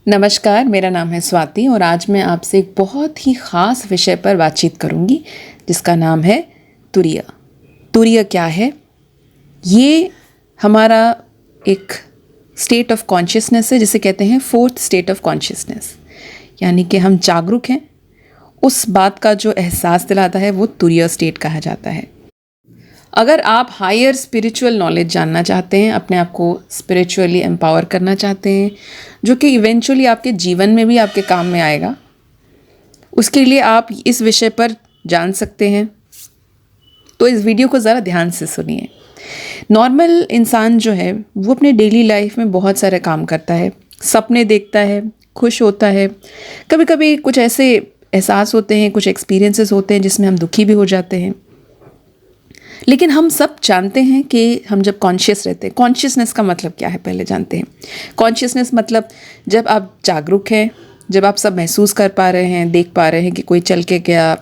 नमस्कार, मेरा नाम है स्वाति और आज मैं आपसे एक बहुत ही ख़ास विषय पर बातचीत करूंगी जिसका नाम है तुरीय। तुरीय क्या है? ये हमारा एक स्टेट ऑफ कॉन्शियसनेस है जिसे कहते हैं फोर्थ स्टेट ऑफ कॉन्शियसनेस, यानी कि हम जागरूक हैं। उस बात का जो एहसास दिलाता है वो तुरीय स्टेट कहा जाता है। अगर आप हायर स्पिरिचुअल नॉलेज जानना चाहते हैं, अपने आप को स्पिरिचुअली एम्पावर करना चाहते हैं, जो कि इवेंचुअली आपके जीवन में भी आपके काम में आएगा, उसके लिए आप इस विषय पर जान सकते हैं। तो इस वीडियो को ज़रा ध्यान से सुनिए। नॉर्मल इंसान जो है वो अपने डेली लाइफ में बहुत सारे काम करता है, सपने देखता है, खुश होता है, कभी कभी कुछ ऐसे एहसास होते हैं, कुछ एक्सपीरियंसेस होते हैं जिसमें हम दुखी भी हो जाते हैं। लेकिन हम सब जानते हैं कि हम जब कॉन्शियस रहते हैं, कॉन्शियसनेस का मतलब क्या है पहले जानते हैं। कॉन्शियसनेस मतलब जब आप जागरूक हैं, जब आप सब महसूस कर पा रहे हैं, देख पा रहे हैं कि कोई चल के गया,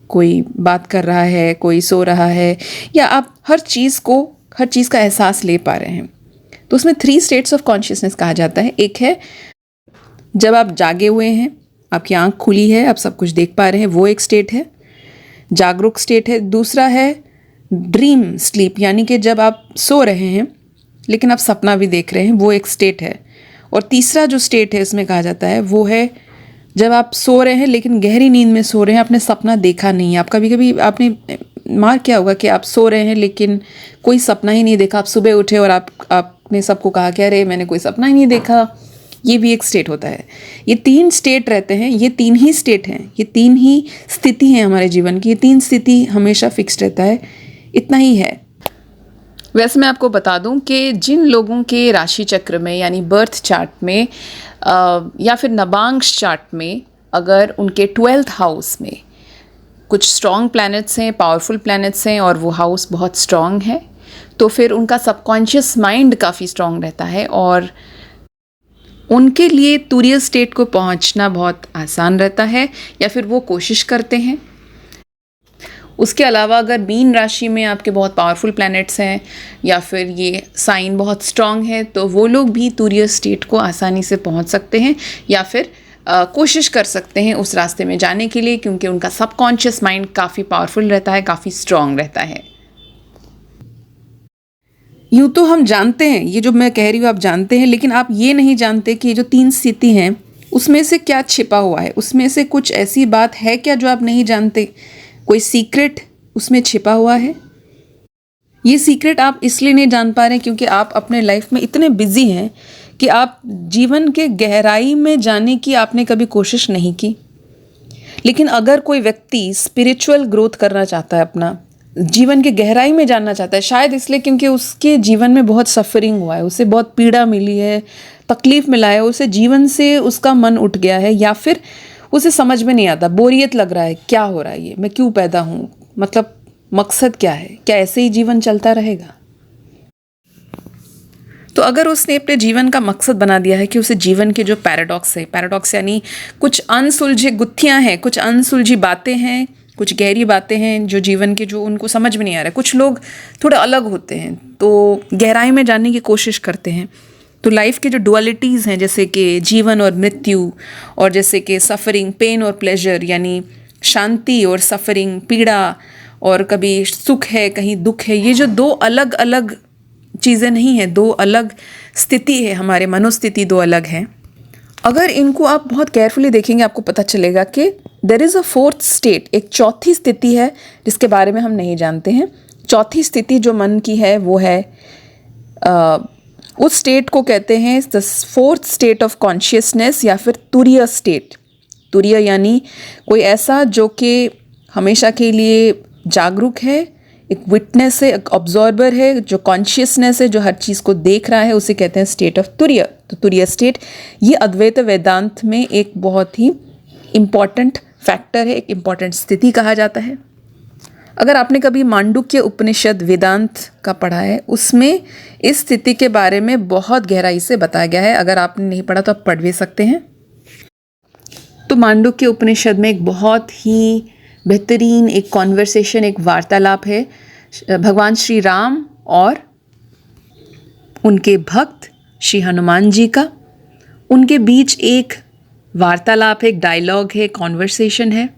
कोई बात कर रहा है, कोई सो रहा है, या आप हर चीज़ का एहसास ले पा रहे हैं। तो उसमें 3 स्टेट्स ऑफ कॉन्शियसनेस कहा जाता है। एक है जब आप जागे हुए हैं, आपकी आँख खुली है, आप सब कुछ देख पा रहे हैं, वो एक स्टेट है, जागरूक स्टेट है। दूसरा है ड्रीम स्लीप, यानी कि जब आप सो रहे हैं लेकिन आप सपना भी देख रहे हैं, वो एक स्टेट है। और तीसरा जो स्टेट है इसमें कहा जाता है वो है जब आप सो रहे हैं लेकिन गहरी नींद में सो रहे हैं, आपने सपना देखा नहीं है। आप कभी कभी आपने मार क्या होगा कि आप सो रहे हैं लेकिन कोई सपना ही नहीं देखा, आप सुबह उठे और आपने सबको कहा कि अरे मैंने कोई सपना ही नहीं देखा। ये भी एक स्टेट होता है। ये 3 स्टेट रहते हैं, ये 3 ही स्टेट हैं, ये 3 ही स्थिति हैं हमारे जीवन की। ये 3 स्थिति हमेशा फिक्स्ड रहता है, इतना ही है। वैसे मैं आपको बता दूं कि जिन लोगों के राशि चक्र में यानी बर्थ चार्ट में या फिर नवांश चार्ट में अगर उनके 12th हाउस में कुछ स्ट्रॉन्ग प्लैनेट्स हैं, पावरफुल प्लैनेट्स हैं और वो हाउस बहुत स्ट्रॉन्ग है, तो फिर उनका सबकॉन्शियस माइंड काफ़ी स्ट्रॉन्ग रहता है और उनके लिए तुरीय स्टेट को पहुंचना बहुत आसान रहता है, या फिर वो कोशिश करते हैं। उसके अलावा अगर मीन राशि में आपके बहुत पावरफुल प्लैनेट्स हैं या फिर ये साइन बहुत स्ट्रॉन्ग है, तो वो लोग भी तुरीय स्टेट को आसानी से पहुंच सकते हैं या फिर कोशिश कर सकते हैं उस रास्ते में जाने के लिए, क्योंकि उनका सबकॉन्शियस माइंड काफ़ी पावरफुल रहता है, काफ़ी स्ट्रॉन्ग रहता है। यूँ तो हम जानते हैं, ये जो मैं कह रही हूँ आप जानते हैं, लेकिन आप ये नहीं जानते कि ये जो 3 स्थिति हैं उसमें से क्या छिपा हुआ है, उसमें से कुछ ऐसी बात है क्या जो आप नहीं जानते, कोई सीक्रेट उसमें छिपा हुआ है। ये सीक्रेट आप इसलिए नहीं जान पा रहे क्योंकि आप अपने लाइफ में इतने बिजी हैं कि आप जीवन के गहराई में जाने की आपने कभी कोशिश नहीं की। लेकिन अगर कोई व्यक्ति स्पिरिचुअल ग्रोथ करना चाहता है, अपना जीवन के गहराई में जानना चाहता है, शायद इसलिए क्योंकि उसके जीवन में बहुत सफरिंग हुआ है, उसे बहुत पीड़ा मिली है, तकलीफ मिला है, उसे जीवन से उसका मन उठ गया है, या फिर उसे समझ में नहीं आता, बोरियत लग रहा है, क्या हो रहा है, ये मैं क्यों पैदा हूँ, मतलब मकसद क्या है, क्या ऐसे ही जीवन चलता रहेगा। तो अगर उसने अपने जीवन का मकसद बना दिया है कि उसे जीवन के जो पैराडॉक्स है, पैराडॉक्स यानी कुछ अनसुलझे गुत्थियां हैं, कुछ अनसुलझी बातें हैं, कुछ गहरी बातें हैं जो जीवन के जो उनको समझ में नहीं आ रहा है। कुछ लोग थोड़े अलग होते हैं तो गहराई में जानने की कोशिश करते हैं। तो लाइफ के जो डुअलिटीज़ हैं, जैसे कि जीवन और मृत्यु, और जैसे कि सफ़रिंग, पेन और प्लेजर, यानी शांति और सफ़रिंग, पीड़ा, और कभी सुख है कहीं दुख है, ये जो 2 अलग अलग चीज़ें नहीं हैं, 2 अलग स्थिति है, हमारे मनोस्थिति 2 अलग हैं। अगर इनको आप बहुत केयरफुली देखेंगे आपको पता चलेगा कि there is a 4th state, एक चौथी स्थिति है जिसके बारे में हम नहीं जानते हैं। चौथी स्थिति जो मन की है वो है उस स्टेट को कहते हैं the 4th state of consciousness या फिर तुरीय स्टेट। तुरीय यानी कोई ऐसा जो कि हमेशा के लिए जागरूक है, एक विटनेस है, एक ऑब्जर्वर है, जो कॉन्शियसनेस है, जो हर चीज़ को देख रहा है, उसे कहते हैं स्टेट ऑफ तुरीय। तो तुरीय स्टेट ये अद्वैत वेदांत में एक बहुत ही इम्पॉर्टेंट फैक्टर है, एक इम्पॉर्टेंट स्थिति कहा जाता है। अगर आपने कभी मांडुक्य उपनिषद वेदांत का पढ़ा है, उसमें इस स्थिति के बारे में बहुत गहराई से बताया गया है। अगर आपने नहीं पढ़ा तो आप पढ़ भी सकते हैं। तो मांडुक्य उपनिषद में एक बहुत ही बेहतरीन एक कॉन्वर्सेशन, एक वार्तालाप है भगवान श्री राम और उनके भक्त श्री हनुमान जी का। उनके बीच एक वार्तालाप है, एक डायलॉग है, कॉन्वर्सेशन है,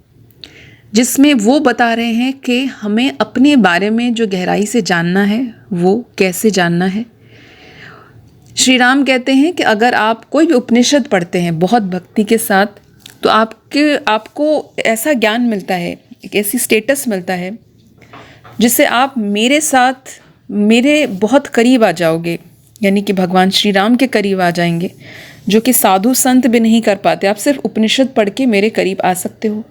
जिसमें वो बता रहे हैं कि हमें अपने बारे में जो गहराई से जानना है वो कैसे जानना है। श्री राम कहते हैं कि अगर आप कोई भी उपनिषद पढ़ते हैं बहुत भक्ति के साथ, तो आपको ऐसा ज्ञान मिलता है, एक ऐसी स्टेटस मिलता है जिससे आप मेरे साथ मेरे बहुत करीब आ जाओगे, यानी कि भगवान श्री राम के करीब आ जाएंगे, जो कि साधु संत भी नहीं कर पाते। आप सिर्फ उपनिषद पढ़ के मेरे करीब आ सकते हो।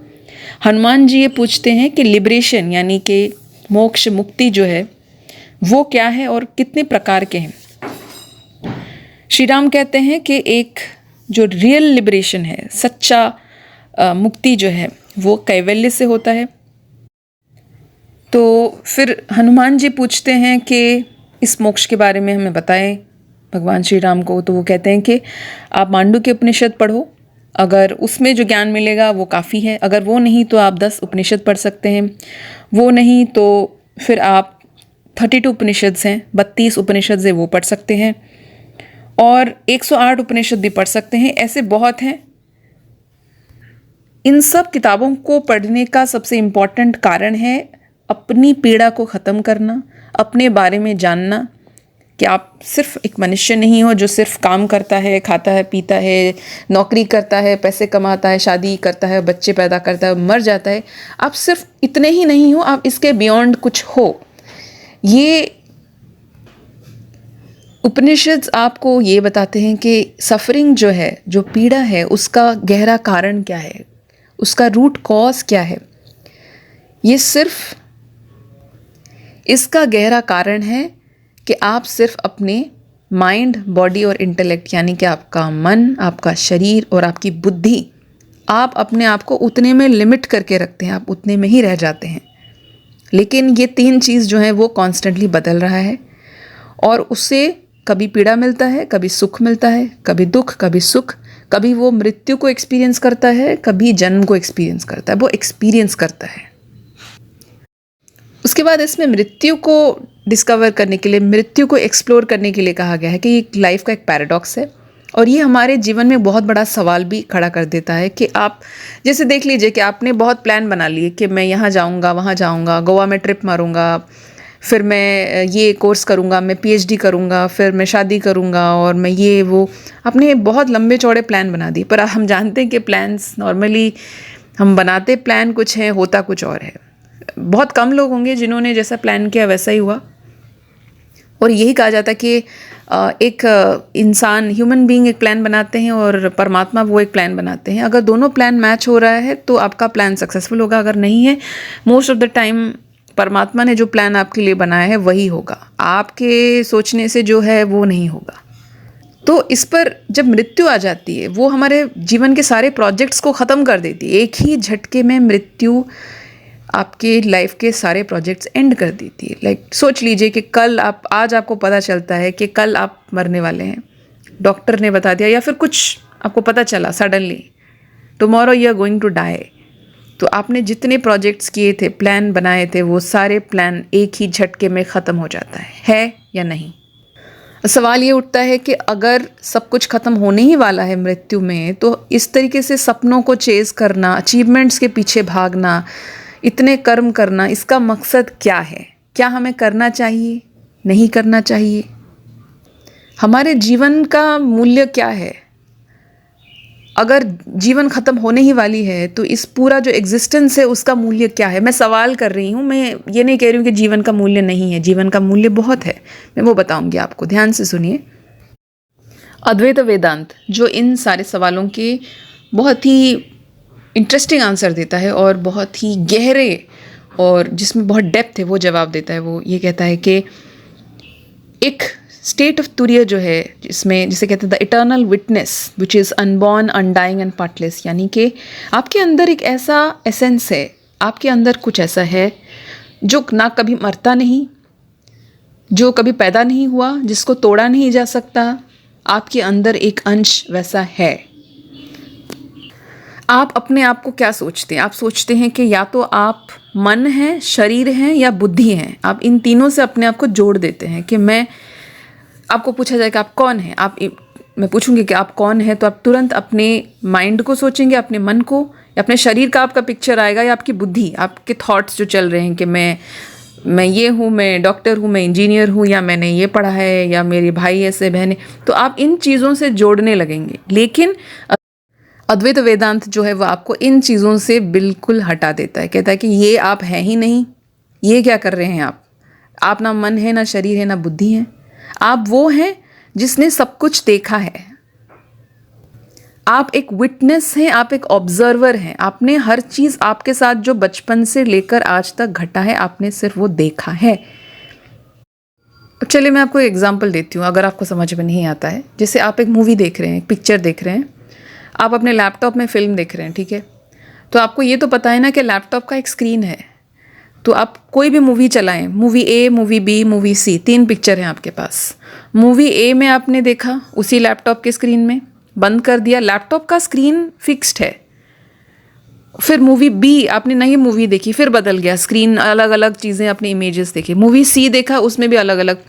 हनुमान जी ये पूछते हैं कि लिबरेशन यानी कि मोक्ष, मुक्ति जो है वो क्या है और कितने प्रकार के हैं। श्री राम कहते हैं कि एक जो रियल लिबरेशन है, सच्चा मुक्ति जो है वो कैवल्य से होता है। तो फिर हनुमान जी पूछते हैं कि इस मोक्ष के बारे में हमें बताएं भगवान श्री राम को। तो वो कहते हैं कि आप मांडुक्य उपनिषद पढ़ो, अगर उसमें जो ज्ञान मिलेगा वो काफ़ी है। अगर वो नहीं तो आप 10 उपनिषद पढ़ सकते हैं, वो नहीं तो फिर आप 32 उपनिषद हैं, 32 उपनिषद है वो पढ़ सकते हैं, और 108 उपनिषद भी पढ़ सकते हैं। ऐसे बहुत हैं। इन सब किताबों को पढ़ने का सबसे इम्पॉर्टेंट कारण है अपनी पीड़ा को ख़त्म करना, अपने बारे में जानना कि आप सिर्फ एक मनुष्य नहीं हो जो सिर्फ काम करता है, खाता है, पीता है, नौकरी करता है, पैसे कमाता है, शादी करता है, बच्चे पैदा करता है, मर जाता है। आप सिर्फ इतने ही नहीं हो, आप इसके बियॉन्ड कुछ हो। ये उपनिषद आपको ये बताते हैं कि सफरिंग जो है, जो पीड़ा है, उसका गहरा कारण क्या है, उसका रूट कॉज क्या है। ये सिर्फ इसका गहरा कारण है कि आप सिर्फ अपने माइंड, बॉडी और इंटेलेक्ट, यानी कि आपका मन, आपका शरीर और आपकी बुद्धि, आप अपने आप को उतने में लिमिट करके रखते हैं, आप उतने में ही रह जाते हैं। लेकिन ये 3 चीज़ जो है वो कॉन्स्टेंटली बदल रहा है, और उससे कभी पीड़ा मिलता है, कभी सुख मिलता है, कभी दुख, कभी सुख, कभी वो मृत्यु को एक्सपीरियंस करता है, कभी जन्म को एक्सपीरियंस करता है। वो एक्सपीरियंस करता है। उसके बाद इसमें मृत्यु को डिस्कवर करने के लिए, मृत्यु को एक्सप्लोर करने के लिए कहा गया है कि ये लाइफ का एक पैराडॉक्स है, और ये हमारे जीवन में बहुत बड़ा सवाल भी खड़ा कर देता है कि आप जैसे देख लीजिए कि आपने बहुत प्लान बना लिए कि मैं यहाँ जाऊँगा, वहाँ जाऊँगा, गोवा में ट्रिप मारूँगा, फिर मैं ये कोर्स करूँगा, मैं PhD करूँगा, फिर मैं शादी करूँगा, और मैं ये वो, आपने बहुत लंबे चौड़े प्लान बना दिए। पर हम जानते हैं कि प्लान्स नॉर्मली हम बनाते प्लान कुछ है, होता कुछ और है। बहुत कम लोग होंगे जिन्होंने जैसा प्लान किया वैसा ही हुआ। और यही कहा जाता है कि एक इंसान, ह्यूमन बीइंग एक प्लान बनाते हैं और परमात्मा वो एक प्लान बनाते हैं। अगर दोनों प्लान मैच हो रहा है तो आपका प्लान सक्सेसफुल होगा, अगर नहीं है, मोस्ट ऑफ द टाइम परमात्मा ने जो प्लान आपके लिए बनाया है वही होगा, आपके सोचने से जो है वो नहीं होगा। तो इस पर जब मृत्यु आ जाती है, वो हमारे जीवन के सारे प्रोजेक्ट्स को ख़त्म कर देती है। एक ही झटके में मृत्यु आपके लाइफ के सारे प्रोजेक्ट्स एंड कर देती है। लाइक सोच लीजिए कि आज आपको पता चलता है कि कल आप मरने वाले हैं, डॉक्टर ने बता दिया, या फिर कुछ आपको पता चला suddenly, tomorrow you are going to die. तो आपने जितने प्रोजेक्ट्स किए थे, प्लान बनाए थे, वो सारे प्लान एक ही झटके में ख़त्म हो जाता है या नहीं। सवाल ये उठता है कि अगर सब कुछ ख़त्म होने ही वाला है मृत्यु में, तो इस तरीके से सपनों को चेज़ करना, अचीवमेंट्स के पीछे भागना, इतने कर्म करना, इसका मकसद क्या है? क्या हमें करना चाहिए, नहीं करना चाहिए? हमारे जीवन का मूल्य क्या है? अगर जीवन ख़त्म होने ही वाली है तो इस पूरा जो एग्जिस्टेंस है उसका मूल्य क्या है? मैं सवाल कर रही हूँ, मैं ये नहीं कह रही हूँ कि जीवन का मूल्य नहीं है। जीवन का मूल्य बहुत है, मैं वो बताऊँगी आपको। ध्यान से सुनिए। अद्वैत वेदांत जो इन सारे सवालों के बहुत ही इंटरेस्टिंग आंसर देता है और बहुत ही गहरे और जिसमें बहुत डेप्थ है वो जवाब देता है। वो ये कहता है कि एक स्टेट ऑफ तुरीय जो है, जिसमें जिसे कहते हैं the eternal witness which is unborn, undying and partless, यानी कि आपके अंदर एक ऐसा एसेंस है, आपके अंदर कुछ ऐसा है जो ना कभी मरता नहीं, जो कभी पैदा नहीं हुआ, जिसको तोड़ा नहीं जा सकता। आपके अंदर एक अंश वैसा है। आप अपने आप को क्या सोचते हैं? आप सोचते हैं कि या तो आप मन हैं, शरीर हैं या बुद्धि हैं। आप इन तीनों से अपने आप को जोड़ देते हैं कि मैं, आपको पूछा जाए कि आप कौन हैं, आप मैं पूछूंगी कि आप कौन है, तो आप तुरंत अपने माइंड को सोचेंगे, अपने मन को, या अपने शरीर का आपका पिक्चर आएगा, या आपकी बुद्धि, आपके थॉट्स जो चल रहे हैं कि मैं ये हूँ, मैं डॉक्टर हूँ, मैं इंजीनियर हूँ, या मैंने ये पढ़ा है, या मेरे भाई ऐसे बहनें, तो आप इन चीज़ों से जोड़ने लगेंगे। लेकिन अद्वैत वेदांत जो है वो आपको इन चीज़ों से बिल्कुल हटा देता है, कहता है कि ये आप हैं ही नहीं, ये क्या कर रहे हैं आप ना मन है, ना शरीर है, ना बुद्धि है, आप वो हैं जिसने सब कुछ देखा है। आप एक विटनेस हैं, आप एक ऑब्जर्वर हैं, आपने हर चीज़ आपके साथ जो बचपन से लेकर आज तक घटा है, आपने सिर्फ वो देखा है। अब चलिए मैं आपको एक एग्जांपल देती हूँ, अगर आपको समझ में नहीं आता है। जैसे आप एक मूवी देख रहे हैं, एक पिक्चर देख रहे हैं, आप अपने लैपटॉप में फिल्म देख रहे हैं, ठीक है, तो आपको ये तो पता है ना कि लैपटॉप का एक स्क्रीन है, तो आप कोई भी मूवी चलाएं, मूवी ए, मूवी बी, मूवी सी, 3 पिक्चर हैं आपके पास। मूवी ए में आपने देखा उसी लैपटॉप के स्क्रीन में, बंद कर दिया, लैपटॉप का स्क्रीन फिक्स्ड है। फिर मूवी बी आपने नई मूवी देखी, फिर बदल गया स्क्रीन, अलग अलग चीज़ें, अपनी इमेजेस देखी। मूवी सी देखा, उसमें भी अलग अलग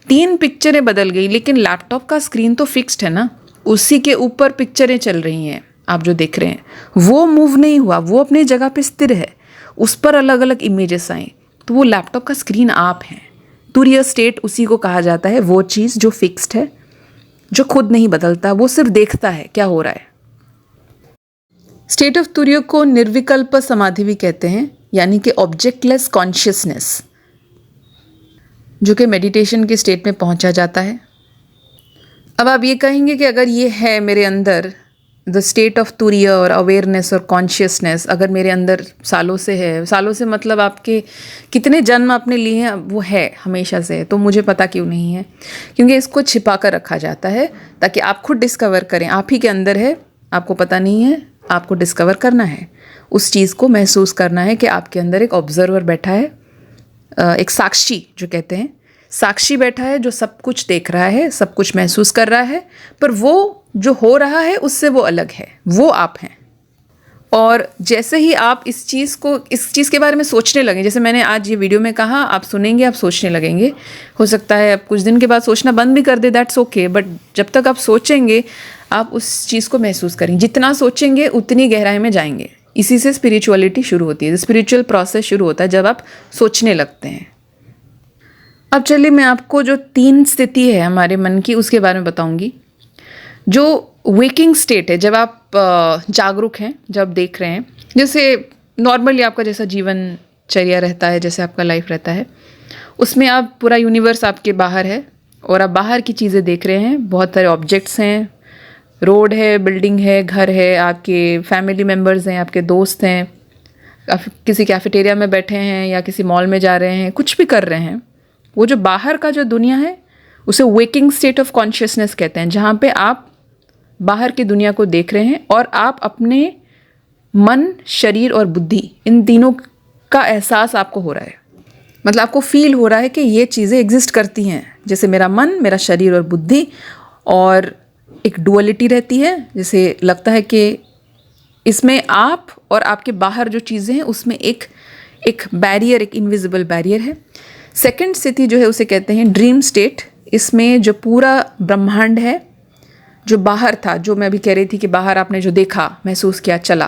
3 पिक्चरें बदल गई, लेकिन लैपटॉप का स्क्रीन तो फिक्स्ड है ना, उसी के ऊपर पिक्चरें चल रही हैं। आप जो देख रहे हैं वो मूव नहीं हुआ, वो अपनी जगह पे स्थिर है, उस पर अलग अलग इमेजेस आए, तो वो लैपटॉप का स्क्रीन आप हैं। तुरीय स्टेट उसी को कहा जाता है, वो चीज़ जो फिक्स्ड है, जो खुद नहीं बदलता, वो सिर्फ देखता है क्या हो रहा है। स्टेट ऑफ तुरीय को निर्विकल्प समाधि भी कहते हैं, यानी कि ऑब्जेक्टलेस कॉन्शियसनेस, जो कि मेडिटेशन के स्टेट में पहुंचा जाता है। अब आप ये कहेंगे कि अगर ये है मेरे अंदर, द स्टेट ऑफ तुरीय और अवेयरनेस और कॉन्शियसनेस अगर मेरे अंदर सालों से है, सालों से मतलब आपके कितने जन्म आपने लिए हैं, वो है हमेशा से, तो मुझे पता क्यों नहीं है? क्योंकि इसको छिपा कर रखा जाता है ताकि आप खुद डिस्कवर करें, आप ही के अंदर है, आपको पता नहीं है, आपको डिस्कवर करना है, उस चीज़ को महसूस करना है कि आपके अंदर एक ऑब्जर्वर बैठा है, एक साक्षी जो कहते हैं, साक्षी बैठा है जो सब कुछ देख रहा है, सब कुछ महसूस कर रहा है, पर वो जो हो रहा है उससे वो अलग है, वो आप हैं। और जैसे ही आप इस चीज़ के बारे में सोचने लगें, जैसे मैंने आज ये वीडियो में कहा, आप सुनेंगे, आप सोचने लगेंगे, हो सकता है आप कुछ दिन के बाद सोचना बंद भी कर दे, दैट्स ओके, बट जब तक आप सोचेंगे आप उस चीज़ को महसूस करेंगे, जितना सोचेंगे उतनी गहराई में जाएंगे। इसी से स्पिरिचुअलिटी शुरू होती है, स्पिरिचुअल प्रोसेस शुरू होता है जब आप सोचने लगते हैं। अब चलिए मैं आपको जो 3 स्थिति है हमारे मन की उसके बारे में बताऊंगी। जो वेकिंग स्टेट है, जब आप जागरूक हैं, जब देख रहे हैं, जैसे नॉर्मली आपका जैसा जीवनचर्या रहता है, जैसे आपका लाइफ रहता है, उसमें आप पूरा यूनिवर्स आपके बाहर है और आप बाहर की चीज़ें देख रहे हैं, बहुत सारे ऑब्जेक्ट्स हैं, रोड है, बिल्डिंग है, घर है, आपके फैमिली मेम्बर्स हैं, आपके दोस्त हैं, किसी कैफेटेरिया में बैठे हैं या किसी मॉल में जा रहे हैं, कुछ भी कर रहे हैं। वो जो बाहर का जो दुनिया है उसे वेकिंग स्टेट ऑफ कॉन्शियसनेस कहते हैं, जहाँ पे आप बाहर की दुनिया को देख रहे हैं और आप अपने मन, शरीर और बुद्धि, इन तीनों का एहसास आपको हो रहा है। मतलब आपको फील हो रहा है कि ये चीज़ें एग्जिस्ट करती हैं, जैसे मेरा मन, मेरा शरीर और बुद्धि, और एक डुअलिटी रहती है, जैसे लगता है कि इसमें आप और आपके बाहर जो चीज़ें हैं उसमें एक बैरियर, एक इनविजिबल बैरियर है। सेकंड स्थिति जो है उसे कहते हैं ड्रीम स्टेट। इसमें जो पूरा ब्रह्मांड है, जो बाहर था, जो मैं अभी कह रही थी कि बाहर आपने जो देखा, महसूस किया, चला,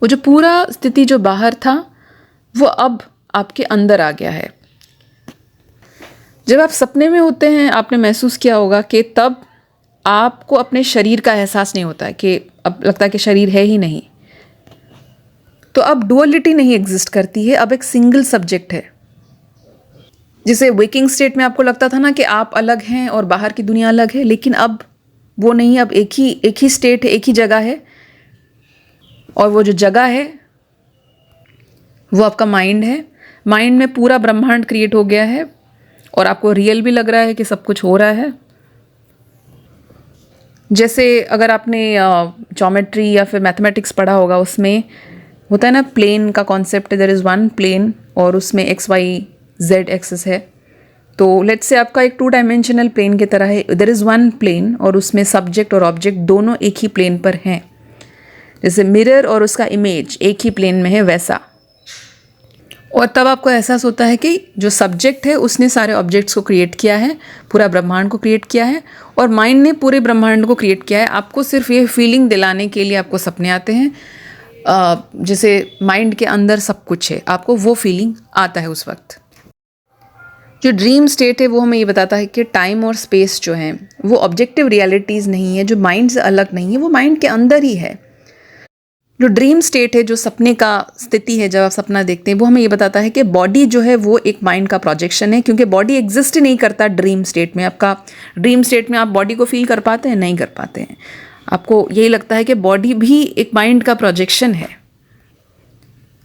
वो जो पूरा स्थिति जो बाहर था वो अब आपके अंदर आ गया है। जब आप सपने में होते हैं, आपने महसूस किया होगा कि तब आपको अपने शरीर का एहसास नहीं होता है, कि अब लगता है कि शरीर है ही नहीं, तो अब डुअलिटी नहीं एग्जिस्ट करती है, अब एक सिंगल सब्जेक्ट है। जैसे वेकिंग स्टेट में आपको लगता था ना कि आप अलग हैं और बाहर की दुनिया अलग है, लेकिन अब वो नहीं, अब एक ही स्टेट है, एक ही जगह है, और वो जो जगह है वो आपका माइंड है। माइंड में पूरा ब्रह्मांड क्रिएट हो गया है और आपको रियल भी लग रहा है कि सब कुछ हो रहा है। जैसे अगर आपने ज्योमेट्री या फिर मैथमेटिक्स पढ़ा होगा, उसमें होता है ना प्लेन का concept, there is one plane और उसमें एक्स वाई जेड एक्सेस है। तो लेट्स से आपका एक 2 डायमेंशनल प्लेन की तरह है, देयर इज़ वन प्लेन और उसमें सब्जेक्ट और ऑब्जेक्ट दोनों एक ही प्लेन पर हैं। जैसे मिरर और उसका इमेज एक ही प्लेन में है, वैसा। और तब आपको एहसास होता है कि जो सब्जेक्ट है उसने सारे ऑब्जेक्ट्स को क्रिएट किया है, पूरा ब्रह्मांड को क्रिएट किया है, और माइंड ने पूरे ब्रह्मांड को क्रिएट किया है। आपको सिर्फ ये फीलिंग दिलाने के लिए आपको सपने आते हैं, जैसे माइंड के अंदर सब कुछ है, आपको वो फीलिंग आता है उस वक्त। जो ड्रीम स्टेट है वो हमें ये बताता है कि टाइम और स्पेस जो है वो ऑब्जेक्टिव रियलिटीज़ नहीं है, जो माइंड से अलग नहीं है, वो माइंड के अंदर ही है। जो ड्रीम स्टेट है, जो सपने का स्थिति है, जब आप सपना देखते हैं, वो हमें ये बताता है कि बॉडी जो है वो एक माइंड का प्रोजेक्शन है, क्योंकि बॉडी एग्जिस्ट नहीं करता ड्रीम स्टेट में। आपका ड्रीम स्टेट में आप बॉडी को फील कर पाते हैं? नहीं कर पाते हैं। आपको यही लगता है कि बॉडी भी एक माइंड का प्रोजेक्शन है।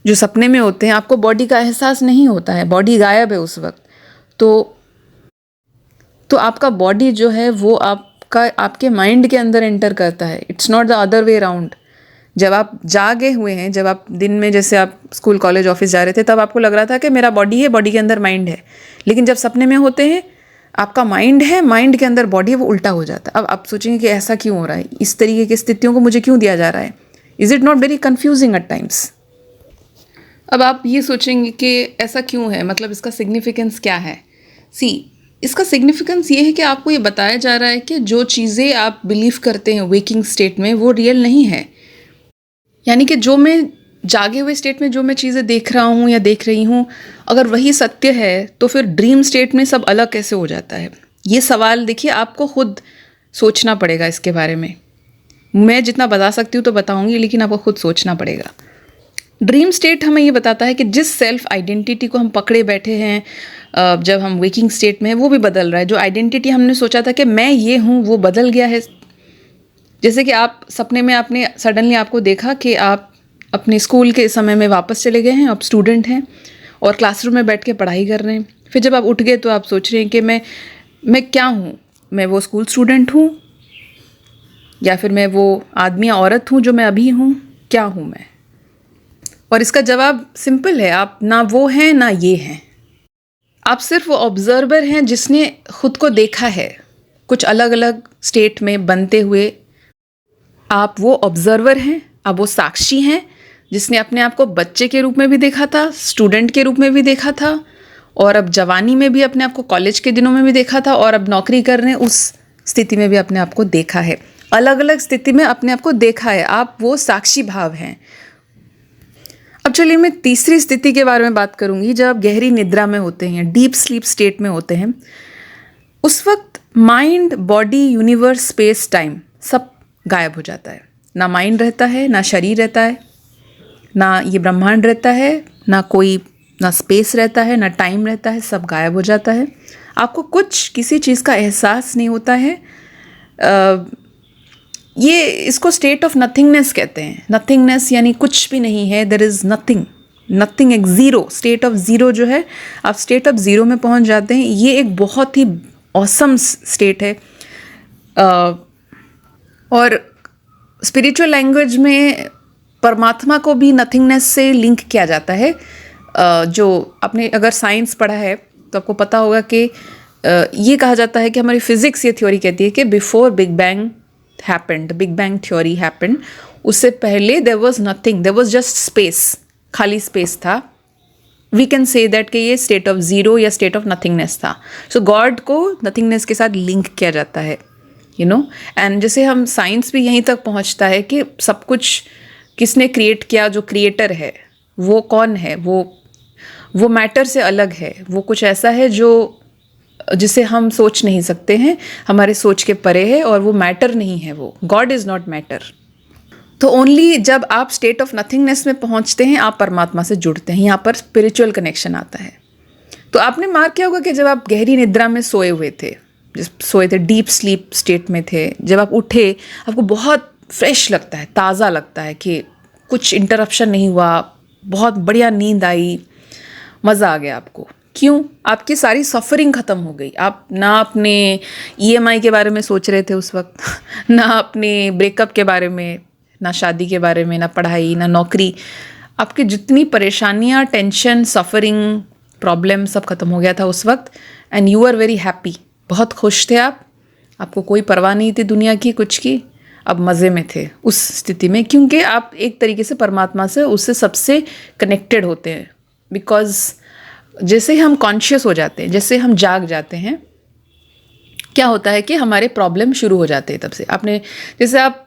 जो सपने में होते हैं आपको बॉडी का एहसास नहीं होता है, बॉडी गायब है उस वक्त। तो आपका बॉडी जो है वो आपके माइंड के अंदर एंटर करता है। It's not the other way around. जब आप जागे हुए हैं, जब आप दिन में जैसे आप स्कूल कॉलेज ऑफिस जा रहे थे, तब आपको लग रहा था कि मेरा बॉडी है, बॉडी के अंदर माइंड है। लेकिन जब सपने में होते हैं आपका माइंड है, माइंड के अंदर बॉडी है, वो उल्टा हो जाता है। अब आप सोचेंगे कि ऐसा क्यों हो रहा है, इस तरीके की स्थितियों को मुझे क्यों दिया जा रहा है? Is it not very confusing at times? अब आप ये सोचेंगे कि ऐसा क्यों है, मतलब इसका सिग्निफिकेंस क्या है? इसका सिग्निफिकेंस ये है कि आपको ये बताया जा रहा है कि जो चीज़ें आप बिलीव करते हैं वेकिंग स्टेट में वो रियल नहीं है। यानी कि जो मैं जागे हुए स्टेट में जो मैं चीज़ें देख रहा हूँ या देख रही हूँ, अगर वही सत्य है तो फिर ड्रीम स्टेट में सब अलग कैसे हो जाता है? ये सवाल देखिए आपको खुद सोचना पड़ेगा इसके बारे में। मैं जितना बता सकती हूँ तो बताऊँगी, लेकिन आपको खुद सोचना पड़ेगा। ड्रीम स्टेट हमें ये बताता है कि जिस सेल्फ आइडेंटिटी को हम पकड़े बैठे हैं जब हम वेकिंग स्टेट में हैं, वो भी बदल रहा है। जो आइडेंटिटी हमने सोचा था कि मैं ये हूँ, वो बदल गया है। जैसे कि आप सपने में आपने सडनली आपको देखा कि आप अपने स्कूल के समय में वापस चले गए हैं, आप स्टूडेंट हैं और क्लासरूम में बैठ के पढ़ाई कर रहे हैं। फिर जब आप उठ गए तो आप सोच रहे हैं कि मैं क्या हूँ? मैं वो स्कूल स्टूडेंट हूँ या फिर मैं वो आदमी या औरत हूँ जो मैं अभी हूँ? क्या हूँ मैं? और इसका जवाब सिंपल है, आप ना वो हैं ना ये हैं। आप सिर्फ वो ऑब्जर्वर हैं जिसने खुद को देखा है कुछ अलग अलग स्टेट में बनते हुए। आप वो ऑब्जर्वर हैं, आप वो साक्षी हैं जिसने अपने आप को बच्चे के रूप में भी देखा था, स्टूडेंट के रूप में भी देखा था, और अब जवानी में भी अपने आप को, कॉलेज के दिनों में भी देखा था, और अब नौकरी कर रहे हैं उस स्थिति में भी अपने आप को देखा है। अलग अलग स्थिति में अपने आप को देखा है। आप वो साक्षी भाव हैं। अब चलिए मैं तीसरी स्थिति के बारे में बात करूंगी। जब आप गहरी निद्रा में होते हैं, डीप स्लीप स्टेट में होते हैं, उस वक्त mind, body, universe, space, time सब गायब हो जाता है। ना माइंड रहता है, ना शरीर रहता है, ना ये ब्रह्मांड रहता है, ना स्पेस रहता है, ना टाइम रहता है, सब गायब हो जाता है। आपको किसी चीज़ का एहसास नहीं होता है। ये इसको स्टेट ऑफ नथिंगनेस कहते हैं। नथिंगनेस यानी कुछ भी नहीं है, देयर इज़ नथिंग एक ज़ीरो, स्टेट ऑफ ज़ीरो जो है, आप स्टेट ऑफ ज़ीरो में पहुंच जाते हैं। ये एक बहुत ही ऑसम स्टेट है। और स्पिरिचुअल लैंग्वेज में परमात्मा को भी नथिंगनेस से लिंक किया जाता है। जो आपने अगर साइंस पढ़ा है तो आपको पता होगा कि ये कहा जाता है कि हमारी फिजिक्स ये थ्योरी कहती है कि before big bang happened, big bang theory happened, उससे पहले there was nothing, there was just space, खाली स्पेस था। वी कैन से दैट कि ये स्टेट ऑफ ज़ीरो या स्टेट ऑफ नथिंगनेस था। सो गॉड को नथिंगनेस के साथ लिंक किया जाता है, यू नो। एंड जैसे हम साइंस भी यहीं तक पहुंचता है कि सब कुछ किसने क्रिएट किया, जो क्रिएटर है वो कौन है, वो मैटर से अलग है, वो कुछ ऐसा है जिसे हम सोच नहीं सकते हैं, हमारे सोच के परे है, और वो मैटर नहीं है, वो गॉड इज़ नॉट मैटर। तो ओनली जब आप स्टेट ऑफ नथिंगनेस में पहुंचते हैं आप परमात्मा से जुड़ते हैं। यहाँ पर स्पिरिचुअल कनेक्शन आता है। तो आपने मार्क किया होगा कि जब आप गहरी निद्रा में सोए थे, डीप स्लीप स्टेट में थे, जब आप उठे आपको बहुत फ्रेश लगता है, ताज़ा लगता है कि कुछ इंटरप्शन नहीं हुआ, बहुत बढ़िया नींद आई, मज़ा आ गया आपको। क्यों? आपकी सारी सफरिंग ख़त्म हो गई। आप ना अपने EMI के बारे में सोच रहे थे उस वक्त ना अपने ब्रेकअप के बारे में, ना शादी के बारे में, ना पढ़ाई, ना नौकरी। आपकी जितनी परेशानियाँ, टेंशन, सफरिंग, प्रॉब्लम सब खत्म हो गया था उस वक्त। And you are very happy, बहुत खुश थे आपको कोई परवाह नहीं थी दुनिया की, कुछ की। अब मज़े में थे उस स्थिति में, क्योंकि आप एक तरीके से परमात्मा से, उससे सबसे कनेक्टेड होते हैं। बिकॉज जैसे ही हम कॉन्शियस हो जाते हैं, जैसे हम जाग जाते हैं, क्या होता है कि हमारे प्रॉब्लम शुरू हो जाते हैं। तब से आपने, जैसे आप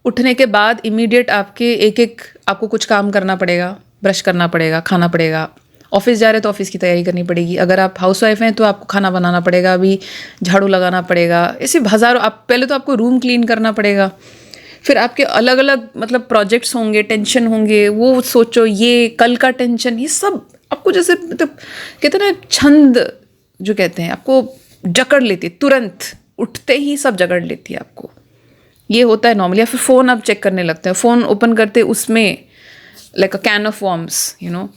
उठने के बाद इमीडिएट आपके एक आपको कुछ काम करना पड़ेगा, ब्रश करना पड़ेगा, खाना पड़ेगा, ऑफिस जा रहे हैं तो ऑफिस की तैयारी करनी पड़ेगी, अगर आप हाउसवाइफ हैं तो आपको खाना बनाना पड़ेगा, अभी झाड़ू लगाना पड़ेगा, ऐसे हज़ारों, आप पहले तो आपको रूम क्लीन करना पड़ेगा, फिर आपके अलग अलग मतलब प्रोजेक्ट्स होंगे, टेंशन होंगे, वो सोचो, ये कल का टेंशन, ये सब आपको जैसे मतलब कहते हैं ना, छंद जो कहते हैं, आपको जकड़ लेती है, तुरंत उठते ही सब जकड़ लेती है आपको। ये होता है नॉर्मली। या फिर फ़ोन आप चेक करने लगते हैं, फ़ोन ओपन करते उसमें like a can of worms, you know,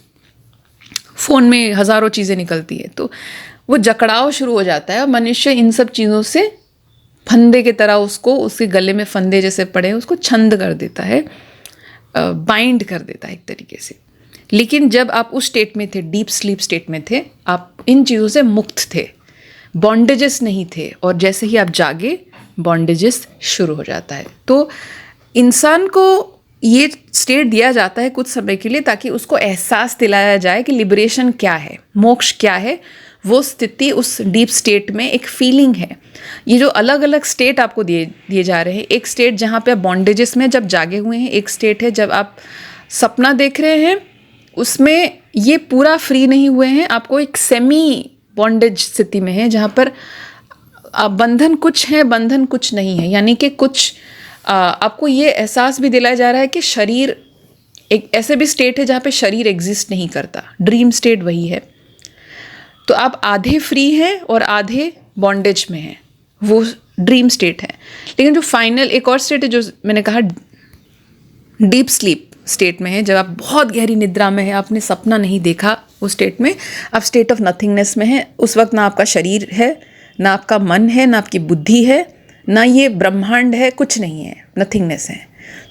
phone में हज़ारों चीज़ें निकलती है, तो वो जकड़ाव शुरू हो जाता है और मनुष्य इन सब चीज़ों से फंदे की तरह उसको, उसके गले में फंदे जैसे पड़े उसको छंद कर देता है, बाइंड कर देता है एक तरीके से। लेकिन जब आप उस स्टेट में थे, डीप स्लीप स्टेट में थे, आप इन चीज़ों से मुक्त थे, बॉन्डेजेस नहीं थे, और जैसे ही आप जागे बॉन्डेजेस शुरू हो जाता है। तो इंसान को ये स्टेट दिया जाता है कुछ समय के लिए, ताकि उसको एहसास दिलाया जाए कि लिबरेशन क्या है, मोक्ष क्या है। वो स्थिति उस डीप स्टेट में एक फीलिंग है। ये जो अलग अलग स्टेट आपको दिए जा रहे हैं, एक स्टेट जहाँ पे आप बॉन्डेजेस में जब जागे हुए हैं, एक स्टेट है जब आप सपना देख रहे हैं, उसमें ये पूरा फ्री नहीं हुए हैं, आपको एक सेमी बॉन्डेज स्थिति में है, जहाँ पर बंधन कुछ है, बंधन कुछ नहीं है। यानी कि कुछ आपको ये एहसास भी दिलाया जा रहा है कि शरीर एक ऐसे भी स्टेट है जहाँ पे शरीर एग्जिस्ट नहीं करता, ड्रीम स्टेट वही है। तो आप आधे फ्री हैं और आधे बॉन्डेज में हैं, वो ड्रीम स्टेट है। लेकिन जो फाइनल एक और स्टेट है, जो मैंने कहा डीप स्लीप स्टेट में है, जब आप बहुत गहरी निद्रा में है, आपने सपना नहीं देखा, उस स्टेट में आप स्टेट ऑफ नथिंगनेस में है। उस वक्त ना आपका शरीर है, ना आपका मन है, ना आपकी बुद्धि है, ना ये ब्रह्मांड है, कुछ नहीं है, नथिंगनेस है।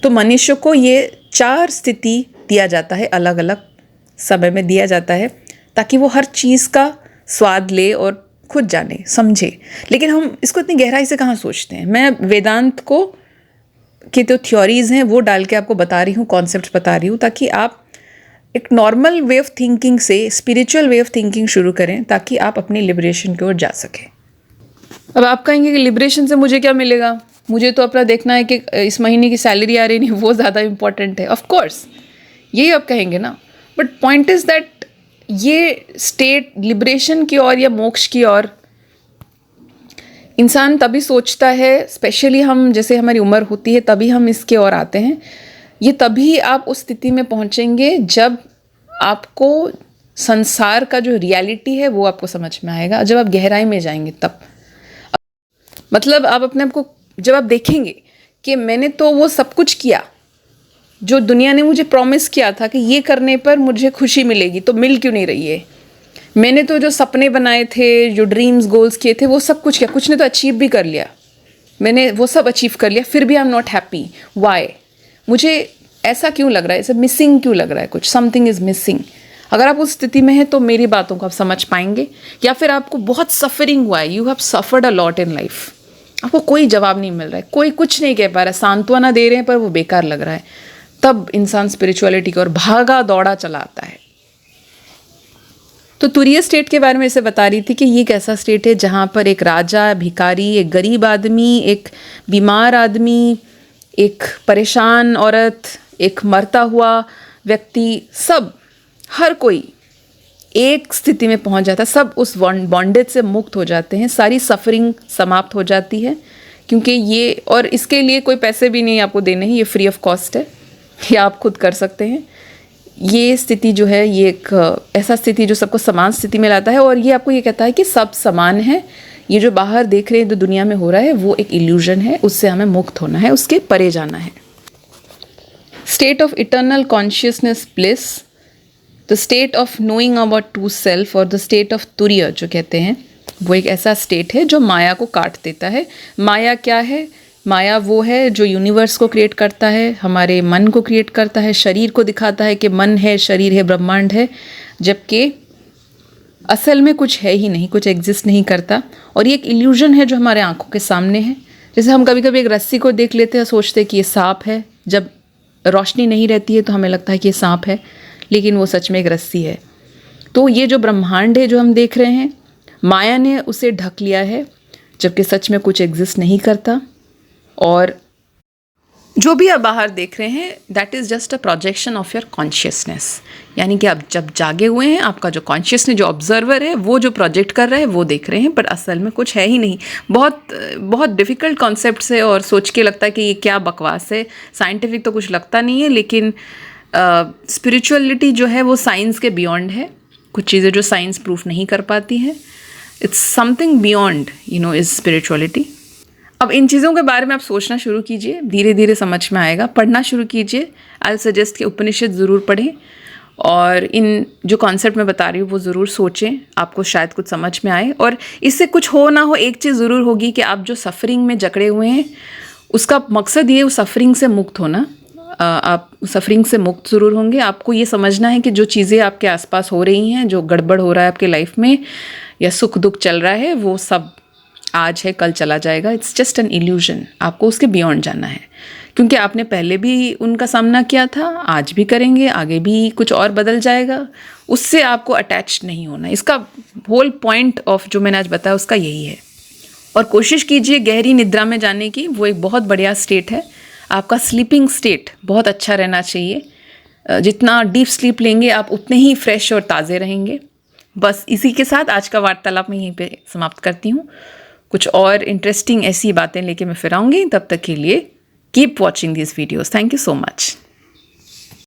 तो मनुष्य को ये 4 स्थिति दिया जाता है, अलग अलग समय में दिया जाता है, ताकि वो हर चीज़ का स्वाद ले और खुद जाने समझे। लेकिन हम इसको इतनी गहराई से कहाँ सोचते हैं। मैं वेदांत को की जो थ्योरीज़ हैं वो डाल के आपको बता रही हूँ, कॉन्सेप्ट बता रही हूँ, ताकि आप एक नॉर्मल वे ऑफ थिंकिंग से स्पिरिचुअल वे ऑफ थिंकिंग शुरू करें, ताकि आप अपनी लिबरेशन की ओर जा सकें। अब आप कहेंगे कि लिबरेशन से मुझे क्या मिलेगा, मुझे तो अपना देखना है कि इस महीने की सैलरी आ रही नहीं, वो ज़्यादा इंपॉर्टेंट है। ऑफ कोर्स यही आप कहेंगे ना, बट पॉइंट इज़ दैट ये स्टेट लिबरेशन की ओर या मोक्ष की ओर इंसान तभी सोचता है, स्पेशली हम जैसे हमारी उम्र होती है तभी हम इसके ओर आते हैं। ये तभी आप उस स्थिति में पहुंचेंगे जब आपको संसार का जो रियलिटी है वो आपको समझ में आएगा, जब आप गहराई में जाएंगे तब। मतलब आप अपने आप को जब आप देखेंगे कि मैंने तो वो सब कुछ किया जो दुनिया ने मुझे प्रॉमिस किया था कि ये करने पर मुझे खुशी मिलेगी, तो मिल क्यों नहीं रही है। मैंने तो जो सपने बनाए थे, जो ड्रीम्स गोल्स किए थे, वो सब कुछ किया, कुछ ने तो अचीव भी कर लिया, मैंने वो सब अचीव कर लिया, फिर भी I am not happy. Why? मुझे ऐसा क्यों लग रहा है, ऐसा मिसिंग क्यों लग रहा है, कुछ समथिंग इज़ मिसिंग। अगर आप उस स्थिति में हैं तो मेरी बातों को आप समझ पाएंगे। या फिर आपको बहुत सफरिंग हुआ है, you have suffered a lot in life, आपको कोई जवाब नहीं मिल रहा है, कोई कुछ नहीं कह पा रहा है, सांत्वना दे रहे हैं पर वो बेकार लग रहा है, तब इंसान स्पिरिचुअलिटी की ओर भागा दौड़ा चला आता है। तो तुरीय स्टेट के बारे में इसे बता रही थी कि ये एक ऐसा स्टेट है जहाँ पर एक राजा, भिखारी, एक गरीब आदमी, एक बीमार आदमी, एक परेशान औरत, एक मरता हुआ व्यक्ति, सब हर कोई एक स्थिति में पहुँच जाता है, सब उस बॉन्डेज से मुक्त हो जाते हैं, सारी सफरिंग समाप्त हो जाती है। क्योंकि ये, और इसके लिए कोई पैसे भी नहीं आपको देने हैं, ये फ्री ऑफ कॉस्ट है, ये आप खुद कर सकते हैं। ये स्थिति जो है, ये एक ऐसा स्थिति जो सबको समान स्थिति में लाता है, और ये आपको ये कहता है कि सब समान है, ये जो बाहर देख रहे हैं जो दुनिया में हो रहा है वो एक इल्यूजन है, उससे हमें मुक्त होना है, उसके परे जाना है। State of eternal consciousness bliss, the state of knowing about to self, और द स्टेट ऑफ तुरीय जो कहते हैं, वो एक ऐसा स्टेट है जो माया को काट देता है। माया क्या है? माया वो है जो यूनिवर्स को क्रिएट करता है, हमारे मन को क्रिएट करता है, शरीर को दिखाता है कि मन है, शरीर है, ब्रह्मांड है, जबकि असल में कुछ है ही नहीं, कुछ एग्जिस्ट नहीं करता। और ये एक इल्यूजन है जो हमारे आंखों के सामने है। जैसे हम कभी कभी एक रस्सी को देख लेते हैं, सोचते हैं कि ये सांप है, जब रोशनी नहीं रहती है तो हमें लगता है कि ये सांप है, लेकिन वो सच में एक रस्सी है। तो ये जो ब्रह्मांड है जो हम देख रहे हैं, माया ने उसे ढक लिया है, जबकि सच में कुछ एग्जिस्ट नहीं करता। और जो भी आप बाहर देख रहे हैं, that is just a projection of your consciousness. यानी कि आप जब जागे हुए हैं, आपका जो कॉन्शियसनेस, जो ऑब्जर्वर है, वो जो प्रोजेक्ट कर रहा है वो देख रहे हैं, पर असल में कुछ है ही नहीं। बहुत डिफ़िकल्ट कॉन्सेप्ट है और सोच के लगता है कि ये क्या बकवास है, साइंटिफिक तो कुछ लगता नहीं है। लेकिन स्पिरिचुअलिटी जो है वो साइंस के बियॉन्ड है। कुछ चीज़ें जो साइंस प्रूफ नहीं कर पाती है, it's something beyond is spirituality. अब इन चीज़ों के बारे में आप सोचना शुरू कीजिए, धीरे धीरे समझ में आएगा। पढ़ना शुरू कीजिए। आई सजेस्ट कि उपनिषद ज़रूर पढ़ें और इन जो कॉन्सेप्ट मैं बता रही हूँ वो ज़रूर सोचें, आपको शायद कुछ समझ में आए। और इससे कुछ हो ना हो, एक चीज़ ज़रूर होगी कि आप जो सफ़रिंग में जकड़े हुए हैं, उसका मकसद ये उस सफ़रिंग से मुक्त होना। आप सफ़रिंग से मुक्त ज़रूर होंगे। आपको ये समझना है कि जो चीज़ें आपके आसपास हो रही हैं, जो गड़बड़ हो रहा है आपके लाइफ में या सुख दुख चल रहा है, वो सब आज है कल चला जाएगा। It's just an illusion. आपको उसके बियॉन्ड जाना है, क्योंकि आपने पहले भी उनका सामना किया था, आज भी करेंगे, आगे भी कुछ और बदल जाएगा। उससे आपको अटैच नहीं होना। इसका होल पॉइंट ऑफ जो मैंने आज बताया उसका यही है। और कोशिश कीजिए गहरी निद्रा में जाने की। वो एक बहुत बढ़िया स्टेट है। आपका स्लीपिंग स्टेट बहुत अच्छा रहना चाहिए। जितना डीप स्लीप लेंगे आप उतने ही फ्रेश और ताज़े रहेंगे। बस इसी के साथ आज का वार्तालाप मैं यहीं पे समाप्त करती हूँ। कुछ और इंटरेस्टिंग ऐसी बातें लेके मैं फिर आऊँगी। तब तक के लिए keep watching this videos. Thank you so much.